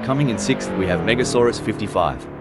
Coming in 6th we have Megasaurus 55.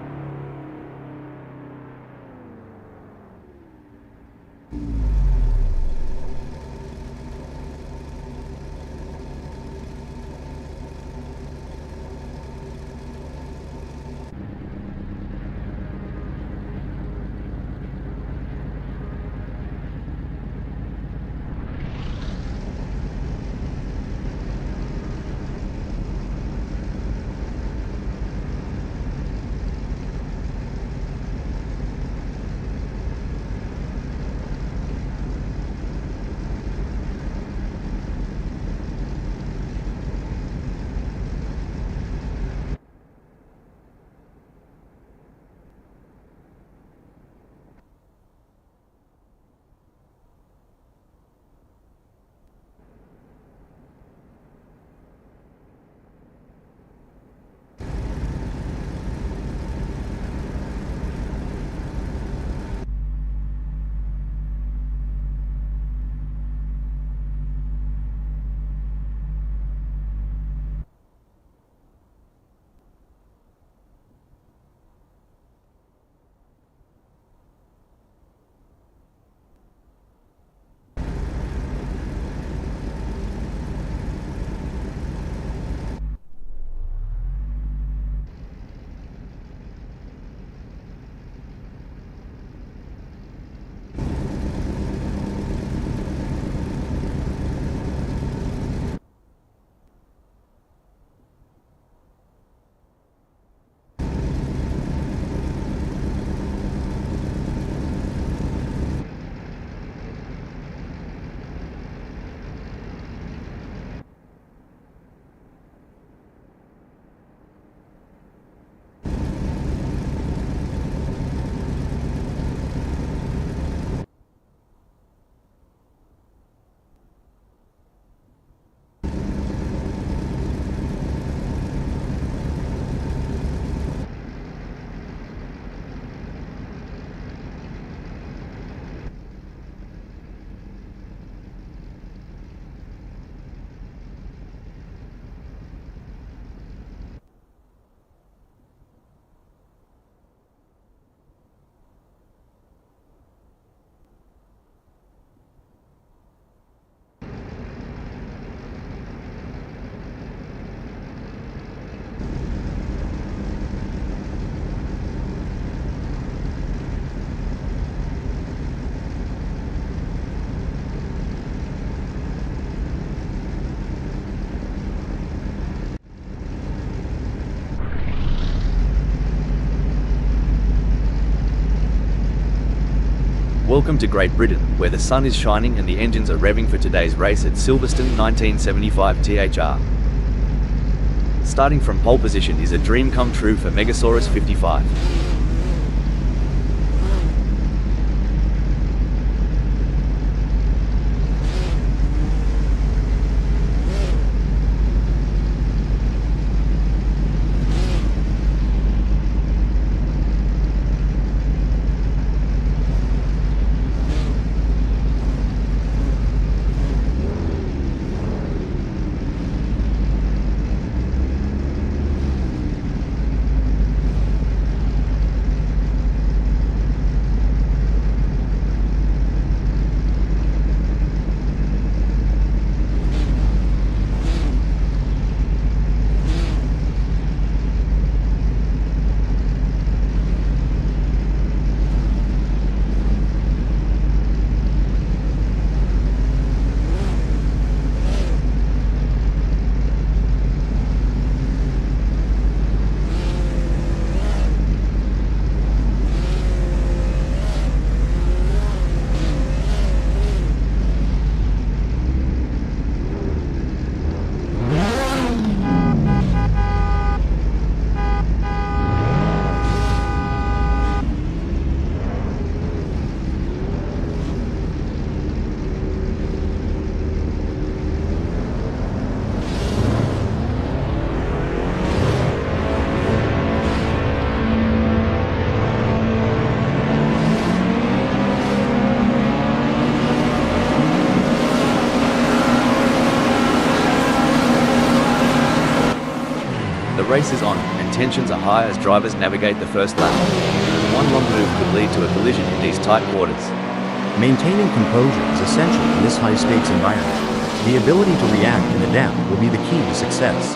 Welcome to Great Britain, where the sun is shining and the engines are revving for today's race at Silverstone 1975 THR. Starting from pole position is a dream come true for Megasaurus 55. The race is on, and tensions are high as drivers navigate the first lap. One wrong move could lead to a collision in these tight quarters. Maintaining composure is essential in this high-stakes environment. The ability to react and adapt will be the key to success.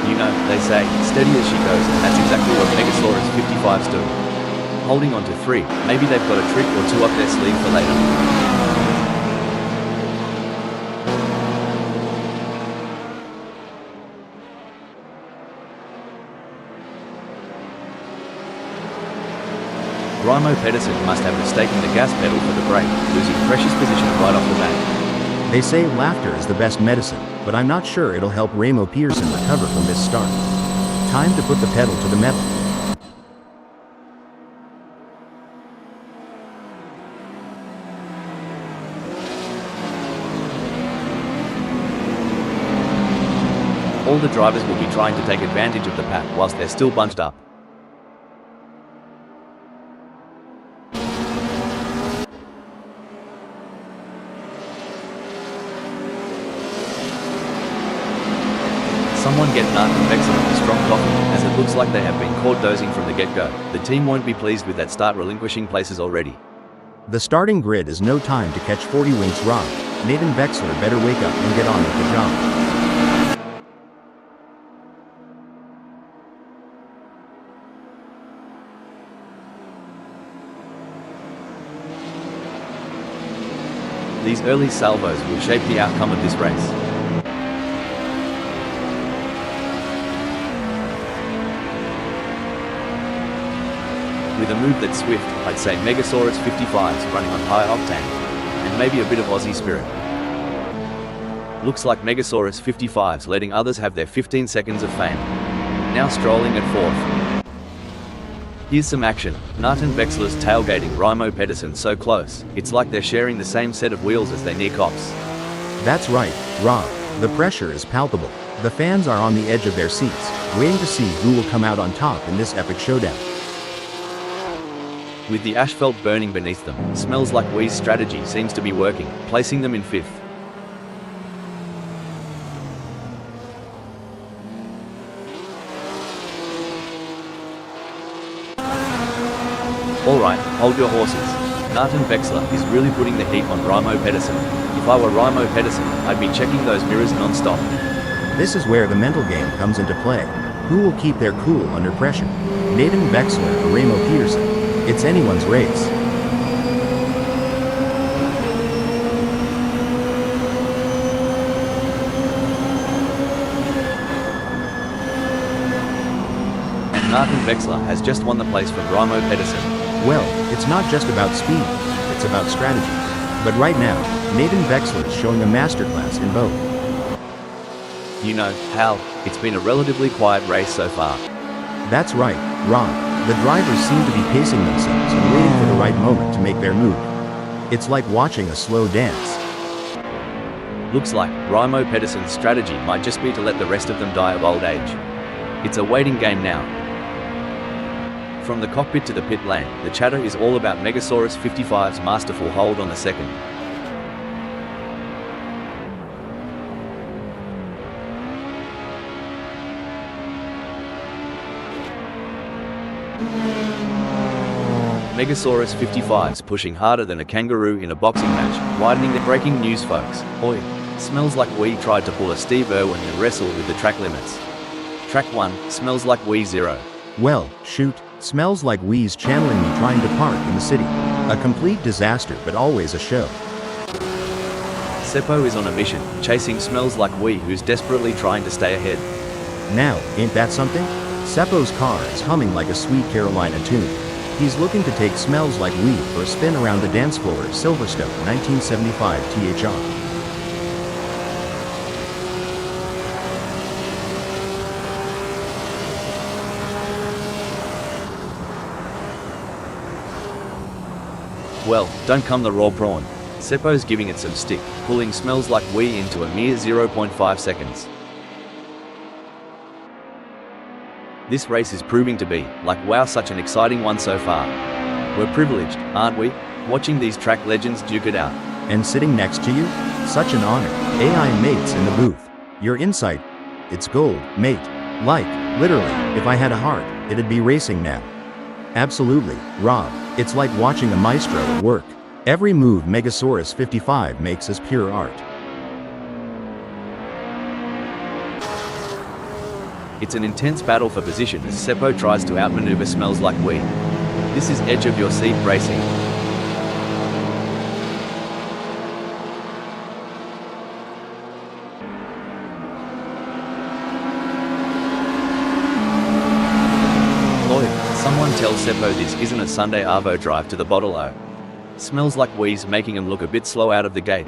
You know, they say, steady as she goes, and that's exactly what Megasaurus 55's doing. Holding on to 3, maybe they've got a trick or 2 up their sleeve for later. Raimo Pedersen must have mistaken the gas pedal for the brake, losing precious position right off the bat. They say laughter is the best medicine, but I'm not sure it'll help Raimo Pearson recover from this start. Time to put the pedal to the metal. All the drivers will be trying to take advantage of the pack whilst they're still bunched up. Someone get Nathan Vexler a strong coffee, as it looks like they have been caught dozing from the get-go. The team won't be pleased with that start, relinquishing places already. The starting grid is no time to catch 40 winks Rob. Nathan Vexler better wake up and get on with the job. These early salvos will shape the outcome of this race. With a move that's swift, I'd say Megasaurus 55's running on high octane, and maybe a bit of Aussie spirit. Looks like Megasaurus 55's letting others have their 15 seconds of fame. Now strolling at 4th. Here's some action. Nathan Vexler's tailgating Raimo Pedersen so close, it's like they're sharing the same set of wheels as they near cops. That's right, Rob. The pressure is palpable. The fans are on the edge of their seats, waiting to see who will come out on top in this epic showdown. With the asphalt burning beneath them, Smells Like Wee's strategy seems to be working, placing them in 5th. Alright, hold your horses. Nathan Vexler is really putting the heat on Raimo Pedersen. If I were Raimo Pedersen, I'd be checking those mirrors non-stop. This is where the mental game comes into play. Who will keep their cool under pressure? Nathan Vexler or Raimo Pearson? It's anyone's race. And Nathan Vexler has just won the place from Raimo Pedersen. Well, it's not just about speed, it's about strategy. But right now, Nathan Vexler is showing a masterclass in both. You know, Hal, it's been a relatively quiet race so far. That's right, Ron. The drivers seem to be pacing themselves and waiting for the right moment to make their move. It's like watching a slow dance. Looks like Raimo Pedersen's strategy might just be to let the rest of them die of old age. It's a waiting game now. From the cockpit to the pit lane, the chatter is all about Megasaurus 55's masterful hold on the second. Megasaurus 55's pushing harder than a kangaroo in a boxing match, widening the breaking news folks. Oi, Smells Like We tried to pull a Steve Irwin and wrestle with the track limits. Track 1, Smells Like We 0. Well, shoot, Smells Like We's channeling me trying to park in the city. A complete disaster, but always a show. Seppo is on a mission, chasing Smells Like We, who's desperately trying to stay ahead. Now, ain't that something? Seppo's car is humming like a sweet Carolina tune. He's looking to take Smells Like We for a spin around the dance floor at Silverstone 1975 THR. Well, don't come the raw prawn. Seppo's giving it some stick, pulling Smells Like We into a mere 0.5 seconds. This race is proving to be, like wow, such an exciting one so far. We're privileged, aren't we? Watching these track legends duke it out. And sitting next to you? Such an honor. AI mates in the booth. Your insight it's gold, mate. Like, literally, if I had a heart, it'd be racing now. Absolutely, Rob. It's like watching a maestro at work. Every move Megasaurus 55 makes is pure art. It's an intense battle for position as Seppo tries to outmaneuver Smells Like Weed. This is edge of your seat racing. Someone tell Seppo this isn't a Sunday Arvo drive to the Bottle O. Smells Like Weed's making him look a bit slow out of the gate.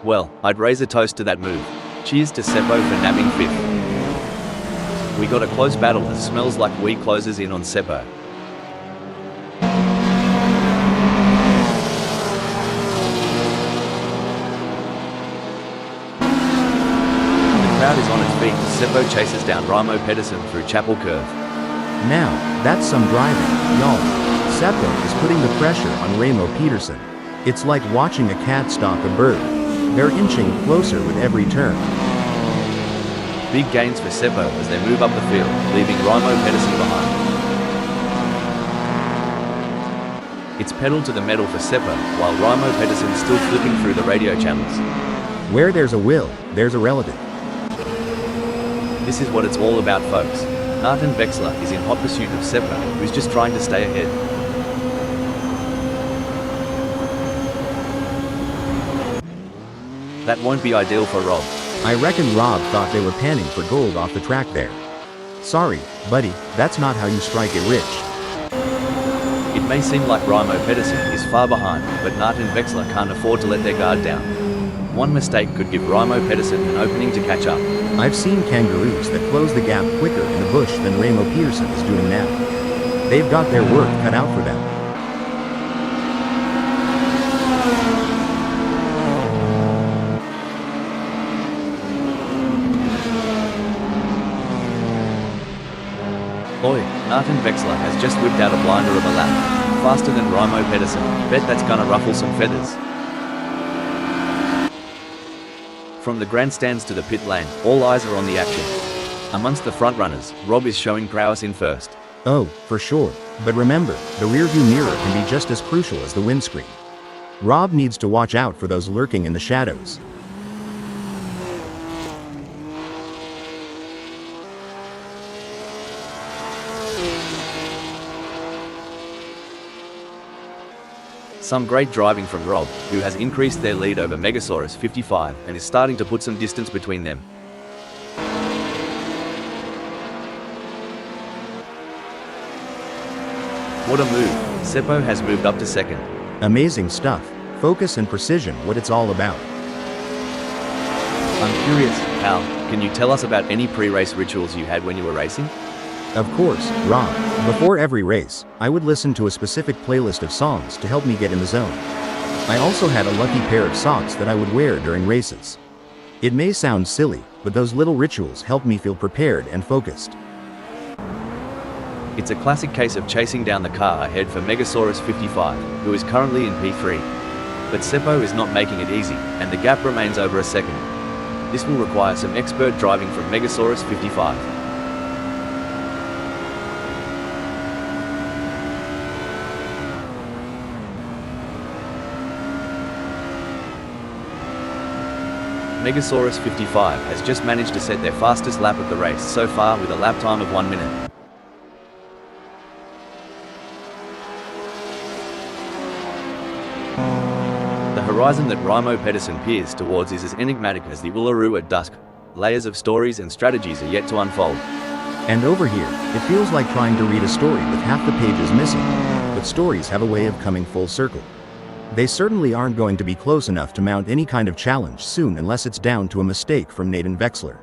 Well, I'd raise a toast to that move. Cheers to Seppo for nabbing fifth. We got a close battle as Smells Like Weed closes in on Seppo. The crowd is on its feet as Seppo chases down Raimo Pedersen through Chapel Curve. Now, that's some driving, y'all. Seppo is putting the pressure on Raimo Pedersen. It's like watching a cat stalk a bird. They're inching closer with every turn. Big gains for Seppo as they move up the field, leaving Raimo Pedersen behind. It's pedal to the metal for Seppo, while Raimo Pedersen's still flipping through the radio channels. Where there's a will, there's a relative. This is what it's all about, folks. Nathan Vexler is in hot pursuit of Seppo, who's just trying to stay ahead. That won't be ideal for Rob. I reckon Rob thought they were panning for gold off the track there. Sorry, buddy, that's not how you strike it rich. It may seem like Raimo Pedersen is far behind, but Nathan Vexler can't afford to let their guard down. One mistake could give Raimo Pedersen an opening to catch up. I've seen kangaroos that close the gap quicker in the bush than Raimo Pedersen is doing now. They've got their work cut out for them. Oi, Nathan Vexler has just whipped out a blinder of a lap. Faster than Raimo Pedersen. Bet that's gonna ruffle some feathers. From the grandstands to the pit lane, all eyes are on the action. Amongst the front runners, Rob is showing prowess in first. Oh, for sure. But remember, the rearview mirror can be just as crucial as the windscreen. Rob needs to watch out for those lurking in the shadows. Some great driving from Rob, who has increased their lead over Megasaurus 55 and is starting to put some distance between them. What a move. Seppo has moved up to second. Amazing stuff. Focus and precision, what it's all about. I'm curious, Hal, can you tell us about any pre-race rituals you had when you were racing? Of course, Rob. Before every race, I would listen to a specific playlist of songs to help me get in the zone. I also had a lucky pair of socks that I would wear during races. It may sound silly, but those little rituals helped me feel prepared and focused. It's a classic case of chasing down the car ahead for Megasaurus 55, who is currently in P3. But Seppo is not making it easy, and the gap remains over a second. This will require some expert driving from Megasaurus 55. Megasaurus 55 has just managed to set their fastest lap of the race so far with a lap time of 1 minute. The horizon that Raimo Pedersen peers towards is as enigmatic as the Uluru at dusk. Layers of stories and strategies are yet to unfold. And over here, it feels like trying to read a story with half the pages missing. But stories have a way of coming full circle. They certainly aren't going to be close enough to mount any kind of challenge soon unless it's down to a mistake from Nathan Vexler.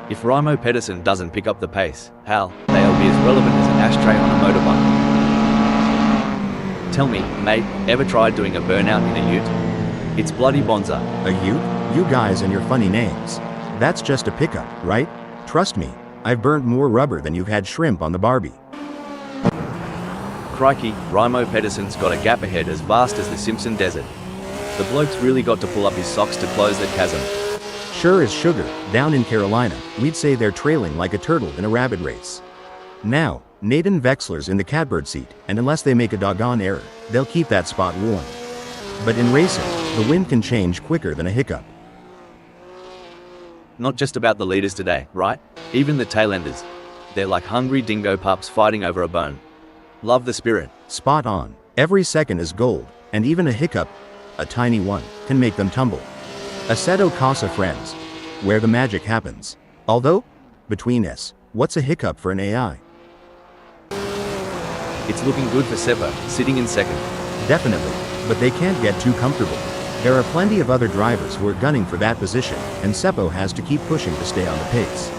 If Raimo Pedersen doesn't pick up the pace, Hal, they'll be as relevant as an ashtray on a motorbike. Tell me, mate, ever tried doing a burnout in a ute? It's bloody bonza. A ute? You guys and your funny names. That's just a pickup, right? Trust me, I've burnt more rubber than you've had shrimp on the Barbie. Crikey, Raimo Pedersen's got a gap ahead as vast as the Simpson Desert. The bloke's really got to pull up his socks to close that chasm. Sure as sugar, down in Carolina, we'd say they're trailing like a turtle in a rabbit race. Now, Nathan Vexler's in the catbird seat, and unless they make a doggone error, they'll keep that spot warm. But in racing, the wind can change quicker than a hiccup. Not just about the leaders today, right? Even the tailenders. They're like hungry dingo pups fighting over a bone. Love the spirit. Spot on. Every second is gold, and even a hiccup, a tiny one, can make them tumble. Assetto Corsa friends, where the magic happens. Although, between us, what's a hiccup for an AI? It's looking good for Seppo, sitting in second. Definitely, but they can't get too comfortable. There are plenty of other drivers who are gunning for that position, and Seppo has to keep pushing to stay on the pace.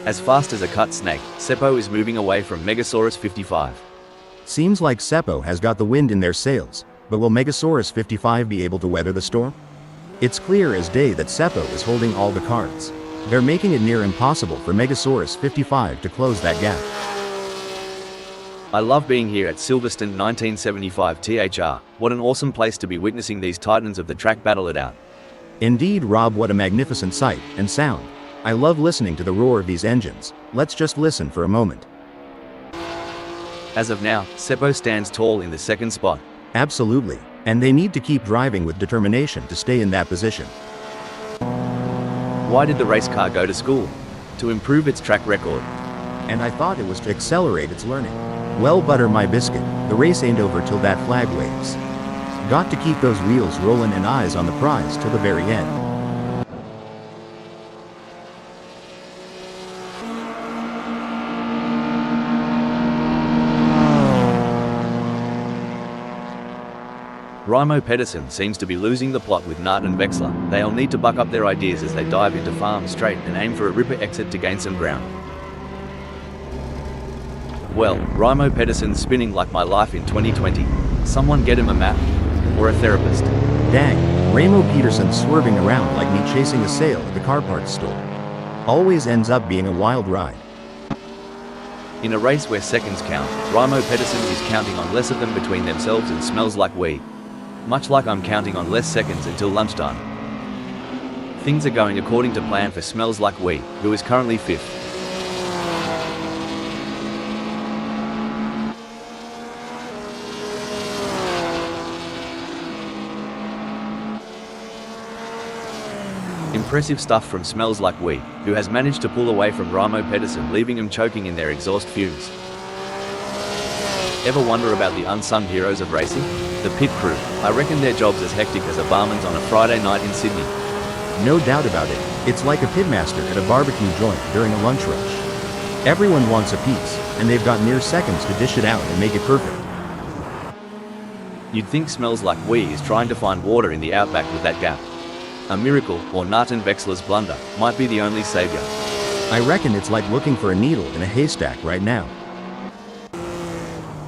As fast as a cut snake, Seppo is moving away from Megasaurus 55. Seems like Seppo has got the wind in their sails, but will Megasaurus 55 be able to weather the storm? It's clear as day that Seppo is holding all the cards. They're making it near impossible for Megasaurus 55 to close that gap. I love being here at Silverstone 1975 THR. What an awesome place to be witnessing these titans of the track battle it out. Indeed, Rob, what a magnificent sight and sound. I love listening to the roar of these engines. Let's just listen for a moment. As of now, Seppo stands tall in the second spot. Absolutely, and they need to keep driving with determination to stay in that position. Why did the race car go to school? To improve its track record. And I thought it was to accelerate its learning. Well, butter my biscuit, the race ain't over till that flag waves. Got to keep those wheels rolling and eyes on the prize till the very end. Raimo Pedersen seems to be losing the plot with Nart and Vexler. They'll need to buck up their ideas as they dive into farm straight and aim for a ripper exit to gain some ground. Well, Raimo Pedersen's spinning like my life in 2020. Someone get him a map. Or a therapist. Dang, Raimo Pedersen swerving around like me chasing a sale at the car parts store. Always ends up being a wild ride. In a race where seconds count, Raimo Pedersen is counting on less of them between themselves and smells like weed. Much like I'm counting on less seconds until lunchtime. Things are going according to plan for Smells Like Weed, who is currently 5th. Impressive stuff from Smells Like Weed, who has managed to pull away from Raimo Pedersen, leaving him choking in their exhaust fumes. Ever wonder about the unsung heroes of racing? The pit crew. I reckon their job's as hectic as a barman's on a Friday night in Sydney. No doubt about it. It's like a pitmaster at a barbecue joint during a lunch rush. Everyone wants a piece, and they've got mere seconds to dish it out and make it perfect. You'd think Smells Like Weed is trying to find water in the outback with that gap. A miracle, or Nart and Vexler's blunder, might be the only savior. I reckon it's like looking for a needle in a haystack right now.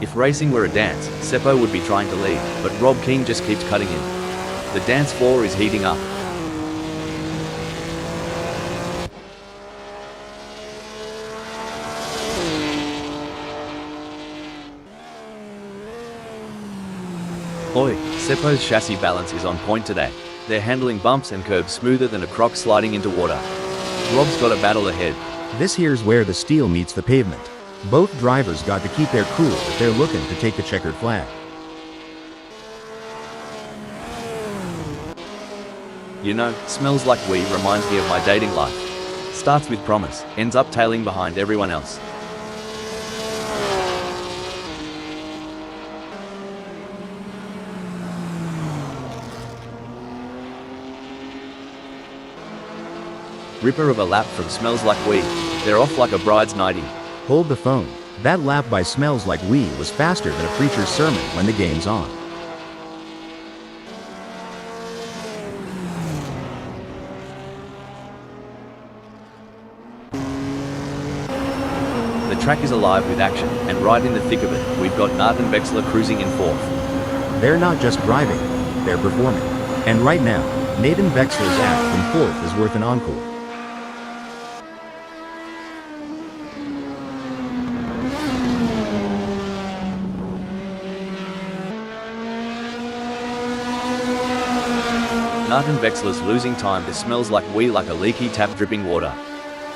If racing were a dance, Seppo would be trying to lead, but Rob King just keeps cutting in. The dance floor is heating up. Oi, Seppo's chassis balance is on point today. They're handling bumps and curbs smoother than a croc sliding into water. Rob's got a battle ahead. This here's where the steel meets the pavement. Both drivers got to keep their cool if they're looking to take the checkered flag. You know, Smells Like Weed reminds me of my dating life. Starts with promise, ends up tailing behind everyone else. Ripper of a lap from Smells Like Weed. They're off like a bride's nightie. Hold the phone. That lap by Smells Like Weed was faster than a preacher's sermon when the game's on. The track is alive with action, and right in the thick of it, we've got Nart and Wexler cruising in fourth. They're not just driving, they're performing. And right now, Nathan Wexler's act in fourth is worth an encore. Nart and Wexler's losing time. This smells like a leaky tap dripping water.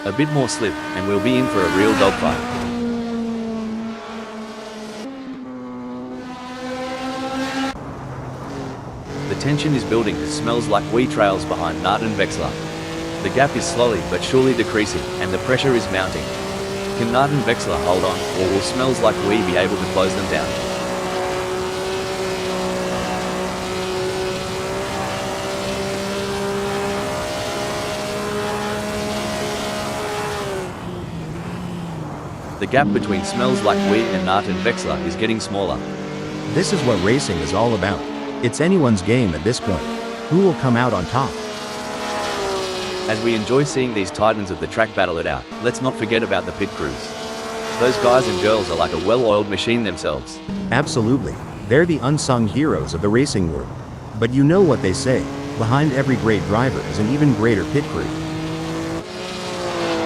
A bit more slip, and we'll be in for a real dogfight. The tension is building. It smells like trails behind Nart and Wexler. The gap is slowly but surely decreasing, and the pressure is mounting. Can Nart and Wexler hold on, or will smells like be able to close them down? The gap between smells like and Nart and Wexler is getting smaller. This is what racing is all about. It's anyone's game at this point. Who will come out on top? As we enjoy seeing these titans of the track battle it out, let's not forget about the pit crews. Those guys and girls are like a well-oiled machine themselves. Absolutely. They're the unsung heroes of the racing world. But you know what they say, behind every great driver is an even greater pit crew.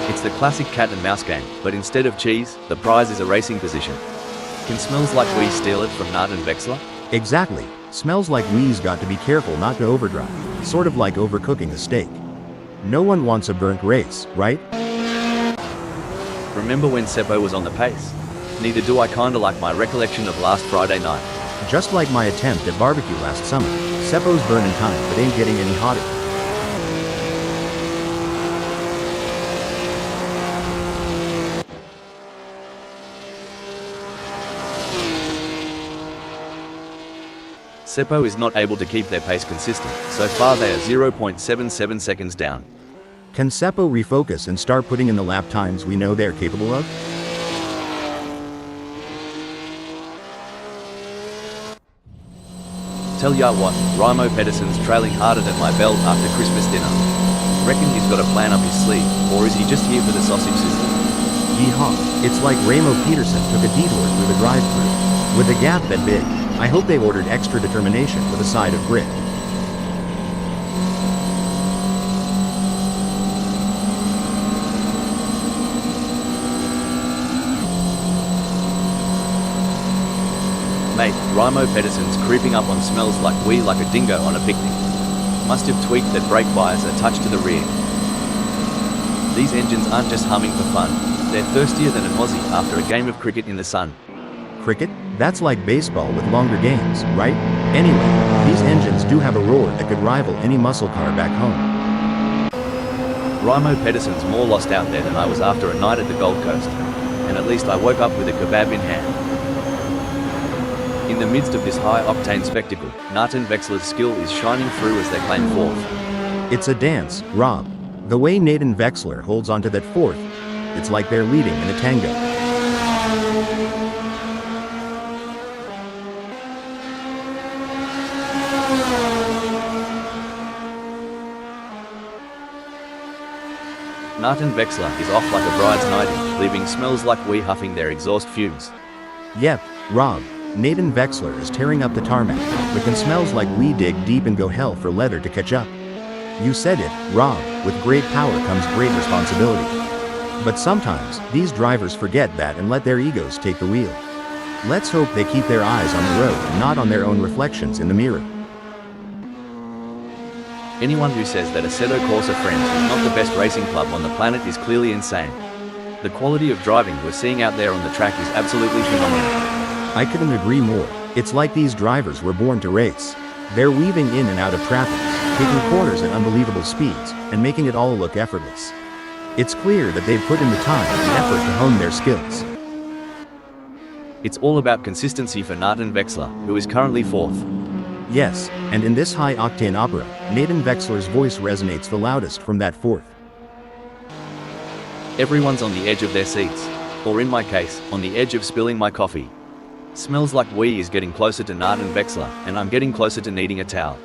It's the classic cat and mouse game, but instead of cheese, the prize is a racing position. Can smells like steal it from Nart and Wexler? Exactly. Smells like we's got to be careful not to overdrive, sort of like overcooking a steak. No one wants a burnt race, right? Remember when Seppo was on the pace? Neither do I. Kinda like my recollection of last Friday night. Just like my attempt at barbecue last summer, Seppo's burning time but ain't getting any hotter. Seppo is not able to keep their pace consistent. So far they are 0.77 seconds down. Can Seppo refocus and start putting in the lap times we know they're capable of? Tell ya what, Raimo Pedersen's trailing harder than my belt after Christmas dinner. Reckon he's got a plan up his sleeve, or is he just here for the sausage sizzle? Yeehaw, it's like Raimo Pedersen took a detour through the drive-thru. With a gap that big, I hope they ordered extra determination with a side of grit. Mate, Raimo Pedersen's creeping up on smells like a dingo on a picnic. Must have tweaked that brake bias a touch to the rear. These engines aren't just humming for fun. They're thirstier than an Aussie after a game of cricket in the sun. Cricket? That's like baseball with longer games, right? Anyway, these engines do have a roar that could rival any muscle car back home. Raimo Pedersen's more lost out there than I was after a night at the Gold Coast. And at least I woke up with a kebab in hand. In the midst of this high-octane spectacle, Nart and Wexler's skill is shining through as they claim fourth. It's a dance, Rob. The way Nathan Wexler holds onto that fourth, it's like they're leading in a tango. Nart and Wexler is off like a bride's nightie, leaving smells like huffing their exhaust fumes. Yep, Rob. Nathan Wexler is tearing up the tarmac, but can smells like we dig deep and go hell for leather to catch up. You said it, Rob, with great power comes great responsibility. But sometimes, these drivers forget that and let their egos take the wheel. Let's hope they keep their eyes on the road and not on their own reflections in the mirror. Anyone who says that Assetto Corsa Friends is not the best racing club on the planet is clearly insane. The quality of driving we're seeing out there on the track is absolutely phenomenal. I couldn't agree more. It's like these drivers were born to race. They're weaving in and out of traffic, taking corners at unbelievable speeds, and making it all look effortless. It's clear that they've put in the time and effort to hone their skills. It's all about consistency for Nart and Wexler, who is currently fourth. Yes, and in this high-octane opera, Nathan Wexler's voice resonates the loudest from that fourth. Everyone's on the edge of their seats, or in my case, on the edge of spilling my coffee. Smells like is getting closer to Nart and Wexler, and I'm getting closer to needing a towel.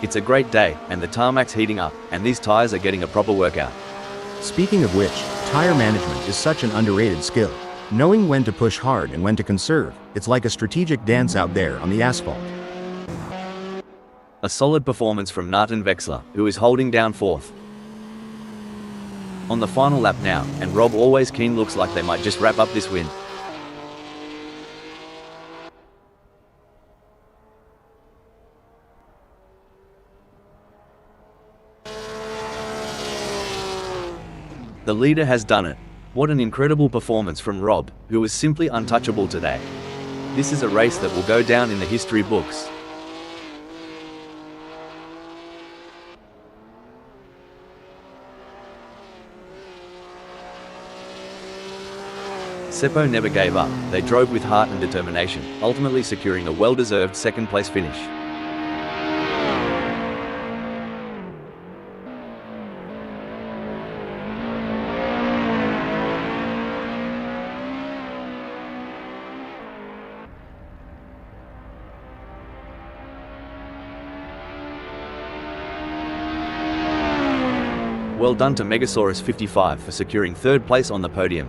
It's a great day, and the tarmac's heating up, and these tires are getting a proper workout. Speaking of which, tire management is such an underrated skill. Knowing when to push hard and when to conserve, it's like a strategic dance out there on the asphalt. A solid performance from Nathan Vexler, who is holding down fourth. On the final lap now, and Rob Always Keen looks like they might just wrap up this win. The leader has done it. What an incredible performance from Rob, who was simply untouchable today. This is a race that will go down in the history books. Seppo never gave up. They drove with heart and determination, ultimately securing a well-deserved second-place finish. Well done to Megasaurus 55 for securing third place on the podium.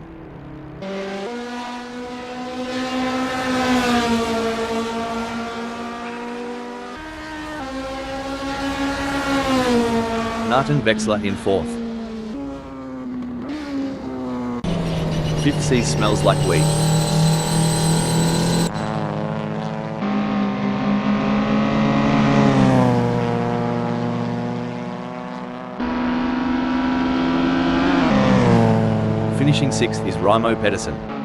Nathan Vexler in fourth. Fifth C Smells Like Weed. Finishing sixth is Raimo Pedersen.